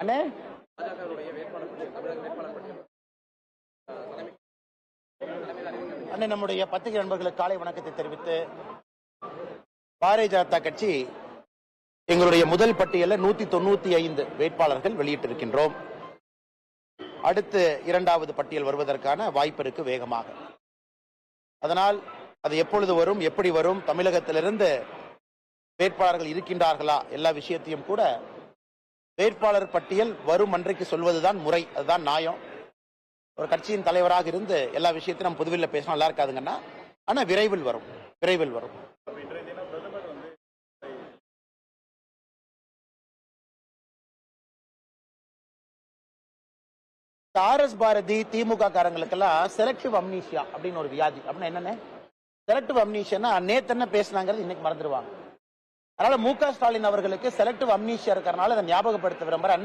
அண்ணே அண்ணே நம்முடைய பத்திரிகை நண்பர்களுக்கு காலை வணக்கத்தை தெரிவித்து, பாரதிய ஜனதா கட்சி எங்களுடைய முதல் பட்டியலில் 195 வேட்பாளர்கள் வெளியிட்டிருக்கின்றோம். அடுத்து இரண்டாவது பட்டியல் வருவதற்கான வாய்ப்பு இருக்கு வேகமாக. அதனால் அது எப்பொழுது வரும், எப்படி வரும், தமிழகத்திலிருந்து வேட்பாளர்கள் இருக்கின்றார்களா, எல்லா விஷயத்தையும் கூட வேட்பாளர் பட்டியல் வரும் அன்றைக்கு சொல்வதுதான் முறை, அதுதான் நியாயம். ஒரு கட்சியின் தலைவராக இருந்து எல்லா விஷயத்தையும் நம்ம புதுவில்ல பேசணும் நல்லா இருக்காதுங்கன்னா, ஆனா விரைவில் வரும், விரைவில் வரும். ஆர்எஸ் பாரதி திமுக காரங்களுக்கெல்லாம் செலக்டிவ் அம்னீஷியா அப்படின்னு ஒரு வியாதி. அப்படின்னா என்னன்னு, செலக்டிவ் அம்னீஷியா நேத்து என்ன பேசினாங்கிறது இன்னைக்கு மறந்துடுவாங்க. அதனால மு க ஸ்டாலின் அவர்களுக்கு செலக்டிவ் அம்னீஷியா இருக்கிறனால அதை ஞாபகப்படுத்த விரும்புற